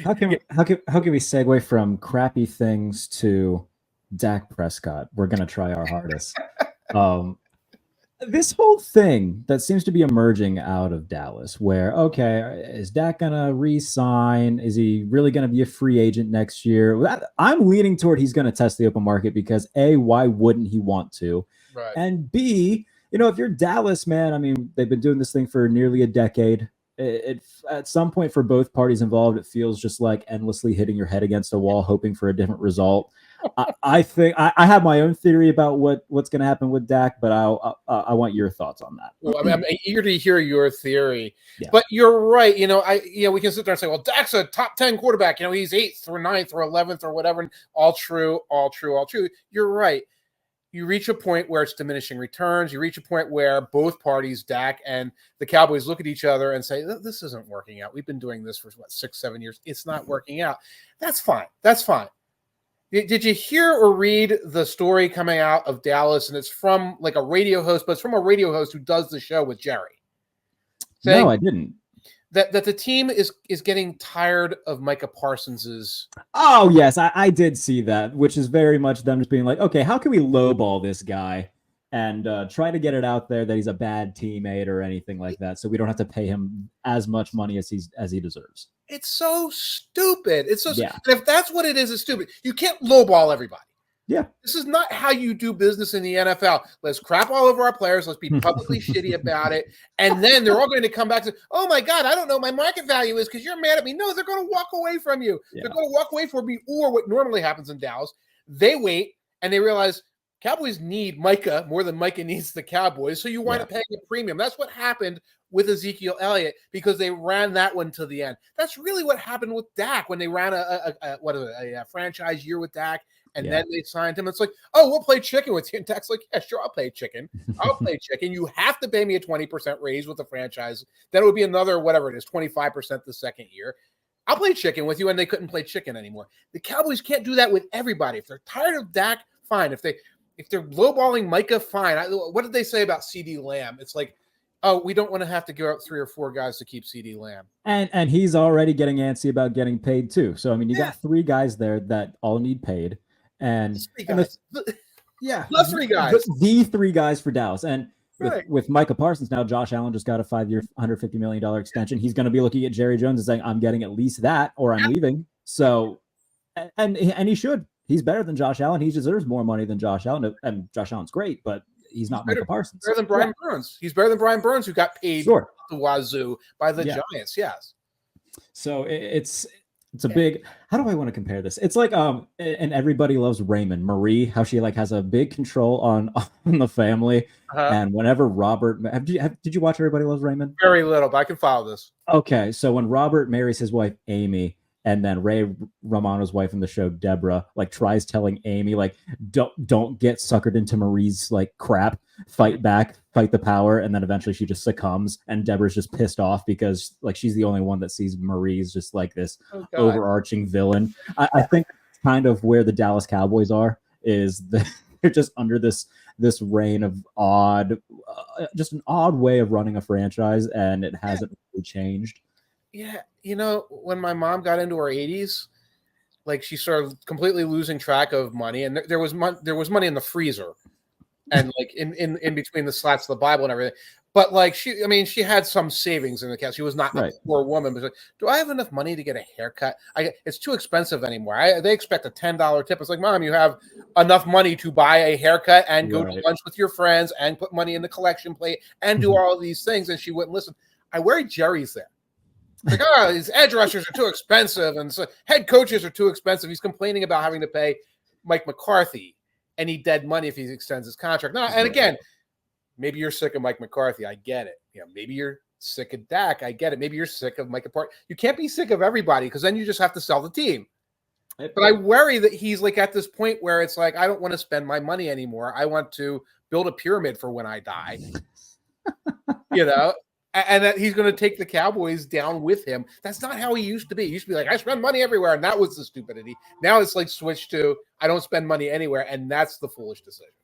How can we segue from crappy things to Dak Prescott? We're gonna try our hardest. Um, this whole thing that seems to be emerging out of Dallas, where okay, is Dak gonna re-sign? Is he really gonna be a free agent next year? I'm leaning toward he's gonna test the open market because A, why wouldn't he want to? Right. And B, if you're Dallas, man, I mean, they've been doing this thing for nearly a decade. It at some point for both parties involved, it feels just like endlessly hitting your head against a wall, hoping for a different result. I think I have my own theory about what's going to happen with Dak, but I want your thoughts on that. Well, I mean, I'm eager to hear your theory, Yeah. but you're right. We can sit there and say, well, Dak's a top 10 quarterback. He's 8th or 9th or 11th or whatever. All true, all true, all true. You're right. You reach a point where it's diminishing returns. You reach a point where both parties, Dak and the Cowboys, look at each other and say, this isn't working out. We've been doing this for, 6, 7 years. It's not working out. That's fine. That's fine. Did you hear or read the story coming out of Dallas? And it's from like a radio host, but it's from a radio host who does the show with Jerry. No, I didn't. That the team is getting tired of Micah Parsons's. Oh yes, I did see that, which is very much them just being like, okay, how can we lowball this guy and try to get it out there that he's a bad teammate or anything like that, so we don't have to pay him as much money as he deserves. It's so stupid. It's so yeah. And if that's what it is, it's stupid. You can't lowball everybody. Yeah. This is not how you do business in the NFL. Let's crap all over our players. Let's be publicly shitty about it. And then they're all going to come back and say, oh, my God, I don't know what my market value is because you're mad at me. No, they're going to walk away from you. Yeah. They're going to walk away from me. Or what normally happens in Dallas, they wait and they realize Cowboys need Micah more than Micah needs the Cowboys. So you wind up paying a premium. That's what happened with Ezekiel Elliott because they ran that one to the end. That's really what happened with Dak when they ran a franchise year with Dak. And then they signed him. It's like, oh, we'll play chicken with you. And Dak's like, yeah, sure, I'll play chicken. I'll play chicken. You have to pay me a 20% raise with the franchise. Then it would be another, whatever it is, 25% the second year. I'll play chicken with you. And they couldn't play chicken anymore. The Cowboys can't do that with everybody. If they're tired of Dak, fine. If they're lowballing Micah, fine. What did they say about CeeDee Lamb? It's like, oh, we don't want to have to give out 3 or 4 guys to keep CeeDee Lamb. And he's already getting antsy about getting paid too. So, I mean, you got 3 guys there that all need paid. And 3 guys. The 3 guys. The 3 guys for Dallas. And with Micah Parsons now, Josh Allen just got a 5-year, $150 million extension. He's going to be looking at Jerry Jones and saying, I'm getting at least that or I'm leaving. So, and he should. He's better than Josh Allen. He deserves more money than Josh Allen. And Josh Allen's great, but he's not Micah Parsons. Better than Brian Burns. He's better than Brian Burns, who got paid the wazoo by the Giants. Yes. So it's a big. How do I want to compare this? It's like and Everybody Loves Raymond, Marie, how she like has a big control on the family, and whenever Robert, did you watch Everybody Loves Raymond? Very little, but I can follow this. Okay, so when Robert marries his wife Amy, and then Ray Romano's wife in the show, Deborah, like tries telling Amy, like, don't get suckered into Marie's like crap, fight back, fight the power, and then eventually she just succumbs, and Deborah's just pissed off because like she's the only one that sees Marie's just like this overarching villain. I think kind of where the Dallas Cowboys are is they're just under this reign of just an odd way of running a franchise, and it hasn't really changed. Yeah, when my mom got into her 80s, like she started completely losing track of money, and there was money in the freezer, and like in between the slats of the Bible and everything. But like she had some savings in the account. She was not a poor woman, but like, do I have enough money to get a haircut? It's too expensive anymore. They expect a $10 tip. It's like, Mom, you have enough money to buy a haircut and go to lunch with your friends and put money in the collection plate and do all of these things, and she wouldn't listen. I worry Jerry's there. Like, these edge rushers are too expensive, and so head coaches are too expensive. He's complaining about having to pay Mike McCarthy any dead money if he extends his contract. Now, and again, maybe you're sick of Mike McCarthy. I get it. Maybe you're sick of Dak. I get it. Maybe you're sick of Micah Parsons. You can't be sick of everybody because then you just have to sell the team. But I worry that he's like at this point where it's like, I don't want to spend my money anymore. I want to build a pyramid for when I die. And that he's going to take the Cowboys down with him. That's not how he used to be. He used to be like, I spend money everywhere, and that was the stupidity. Now it's like switched to, I don't spend money anywhere, and that's the foolish decision.